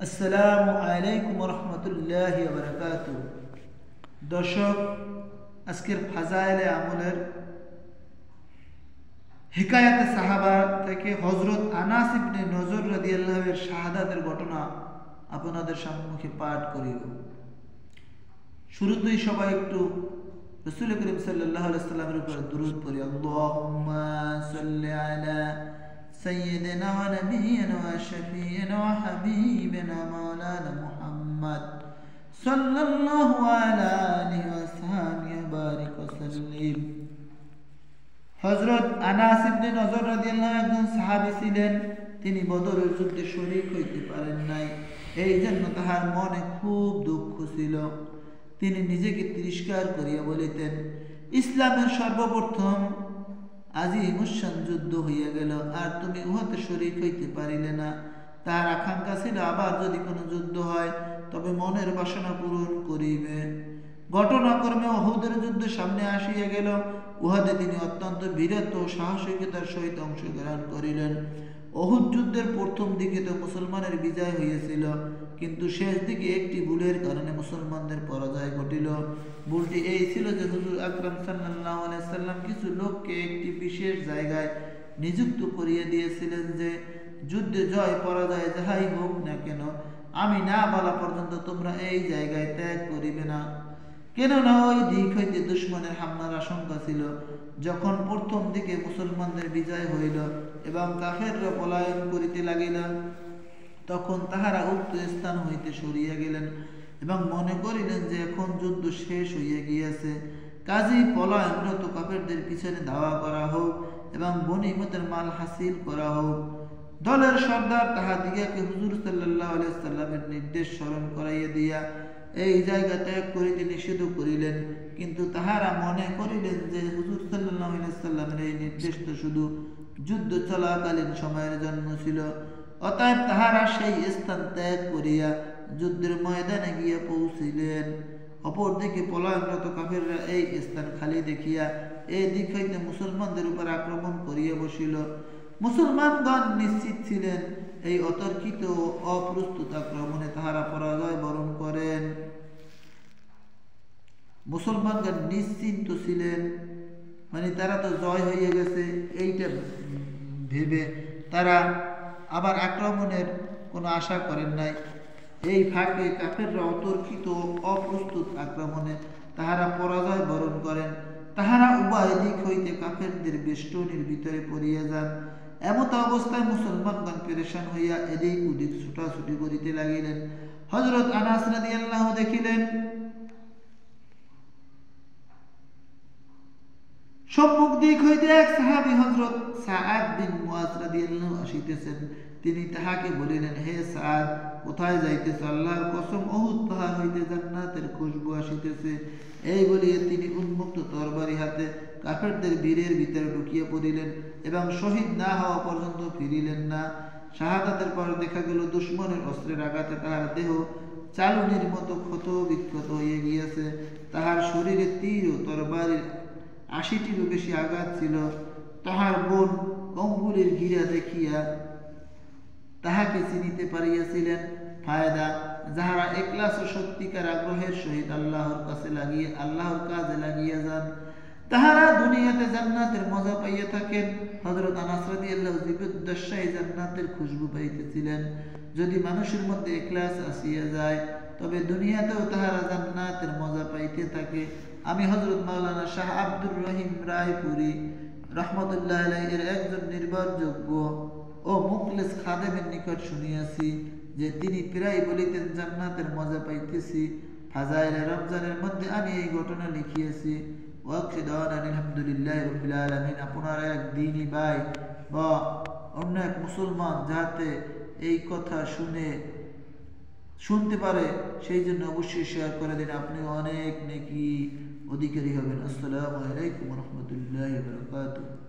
আসসালামু আলাইকুম রহমতুল্লাহি ওয়া বারাকাতুহু। দর্শক, আজকের ফাজাইলে আমলের হিকায়াতে সাহাবা থেকে হযরত আনাস ইবনে নজর রাদিয়াল্লাহু এর শাহাদাতের ঘটনা আপনাদের সম্মুখে পাঠ করিব। শুরুতেই সবাই একটু রাসূল করিম সাল্লাল্লাহু আলাইহি ওয়াসাল্লামের উপর দুরূদ পড়ি। আল্লাহুম্মা সাল্লি আলা سيدنا ونبينا وشفينا وحبيبنا مولانا محمد صلى الله على آله وصحبه وبارك وسلم। হযরত আনাস ইবনে নজর রাদিয়াল্লাহু একজন সাহাবী ছিলেন। তিনি বদরের যুদ্ধে শরীক হইতে পারেন নাই, এই জন্য তাহার মনে খুব দুঃখ ছিল। তিনি নিজেকে তিরস্কার করিয়া বলিতেন, ইসলামের সর্বপ্রথম আজিমুশান যুদ্ধ হইয়া গেল, আর তুমি উহাতে শরীক হইতে পারিলে না। তার আকাঙ্ক্ষা ছিল আবার যদি কোনো যুদ্ধ হয় তবে মনের বাসনা পূরণ করিবে। ঘটনাক্রমে উহুদের যুদ্ধ সামনে আসিয়া গেল। উহাতে তিনি অত্যন্ত বীরত্ব ও সাহসিকতার সহিত অংশগ্রহণ করিলেন। উহুদ যুদ্ধের প্রথম দিকে তো মুসলমানের বিজয় হইয়াছিল, কিন্তু শেষ দিকে একটি ভুলের কারণে মুসলমানদের পরাজয় ঘটিল। ভুলটি এই ছিল যে হুজুর আকরাম সাল্লাল্লাহু আলাইহি সাল্লাম কিছু লোককে একটি বিশেষ জায়গায় নিযুক্ত করিয়া দিয়েছিলেন যে যুদ্ধে জয় পরাজয় যাহাই হোক না কেন, আমি না বলা পর্যন্ত তোমরা এই জায়গায় ত্যাগ করিবে না। কেননা ওই দিক হইতে দুশমনের হামলার আশঙ্কা ছিল। যখন প্রথম দিকে মুসলমানদের বিজয় হইল এবং কাফেররা পলায়ন করিতে লাগিল, তখন তাহারা উক্ত স্থান হইতে সরিয়া গেলেন এবং মনে করিলেন যে এখন যুদ্ধ শেষ হইয়া গিয়াছে, কাজেই পলায়নরত কাফেরদের পিছনে ধাওয়া করা হোক এবং গনিমতের মাল হাসিল করা হোক। দলের সর্দার তাহাদিগকে হুজুর সাল্লাল্লাহু আলাইহি সাল্লামের নির্দেশ স্মরণ করাইয়া দিয়া এই জায়গা ত্যাগ করিতে নিষেধ করিলেন, কিন্তু তাহারা মনে করিলেন যে হুজুর সাল্লাল্লাহু আলাইহি সাল্লামের এই নির্দেশ তো শুধু যুদ্ধ চলাকালীন সময়ের জন্য ছিল। অতএব তাহারা সেই স্থান ত্যাগ করিয়া যুদ্ধের ময়দানে গিয়া পৌঁছিলেন। অপরদিকে পলায়নরত কাফেররা এই স্থান খালি দেখিয়া এই দিক হইতে মুসলমানদের উপর আক্রমণ করিয়া বসিল। মুসলমানগণ নিশ্চিত ছিলেন এই অতর্কিত ও অপ্রস্তুত আক্রমণে তাহারা পরাজয় বরণ করেন। মুসলমানগণ নিশ্চিন্ত ছিলেন, মানে তারা তো জয় হয়ে গেছে এইটা ভেবে তারা আবার আক্রমণের কোনো আশা করেন নাই। এই ফাঁকে কাফেররা অতর্কিত ও অপ্রস্তুত আক্রমণে তাহারা পরাজয় বরণ করেন। তাহারা উভয় দিক হইতে কাফেরদের বেষ্টনীর ভিতরে পড়িয়া যান। এমত অবস্থায় মুসলমানগণ পেরেশান হইয়া এদিক ওদিক ছুটাছুটি করিতে লাগিলেন। হযরত আনাস রাদিয়াল্লাহু দেখিলেন সম্মুখ দিক হইতে এক সাহাবী হযরত সাআদ বিন মুআজ রাদিয়াল্লাহু আসিতেছেন। তিনি তাহাকে বলিলেন, হে সাআদ, কোথায় যাইতেছ? আল্লাহর কসম, উহুদ পাহাড় হইতে জান্নাতের খুশবু আসিতেছে। এই বলিয়া তিনি উন্মুক্ত তরবারি হাতে কাফেরদের বীরের ভিতরে ঢুকিয়া পড়িলেন এবং শহীদ না হওয়া পর্যন্ত ফিরিলেন না। শাহাদাতের পর দেখা গেল দুশমনের অস্ত্রের আঘাতে তাহার দেহ চালুনির মতো ক্ষত বিক্ষত হইয়া গিয়াছে। তাহার শরীরে তীর ও তরবারির ৮০টিরও বেশি আঘাত ছিল। তাহার বোন অঙ্গুলির গিরা দেখিয়া তাহাকে চিনিতে পারিয়াছিলেন। ফায়দা, যাহারা ইখলাস ও সত্যিকার আগ্রহের সহিত আল্লাহর কাজে লাগিয়া যান, তাহারা দুনিয়াতে জান্নাতের মজা পাইয়া থাকেন। হযরত আনাস রাদিয়াল্লাহু জীবদ্দশায় জান্নাতের খুশবু পাইতেছিলেন। যদি মানুষের মধ্যে ইখলাস আসিয়া যায় তবে দুনিয়াতেও তাহারা জান্নাতের মজা পাইতে থাকে। আমি হযরত মাওলানা শাহ আব্দুর রহিম রায়পুরী রহমতুল্লাহ আলাইহি এর একজন নির্ভরযোগ্য ও মুখলেস খাদেমের নিকট শুনিয়াছি যে তিনি প্রায় বলিতেন, জান্নাতের মজা পাইতেছি। ফাজাইলে রমজানের মধ্যে আমি এই ঘটনা লিখিয়েছি। আলহামদুলিল্লাহি রাব্বিল আলামিন। আপনারা এক দ্বীনি ভাই বা অন্য এক মুসলমান যাতে এই কথা শুনতে পারে সেই জন্য অবশ্যই শেয়ার করে দিন, আপনি অনেক নেকি অধিকারী হবেন। আসসালামু আলাইকুম ওয়া রাহমাতুল্লাহি ওয়া বারাকাতুহু।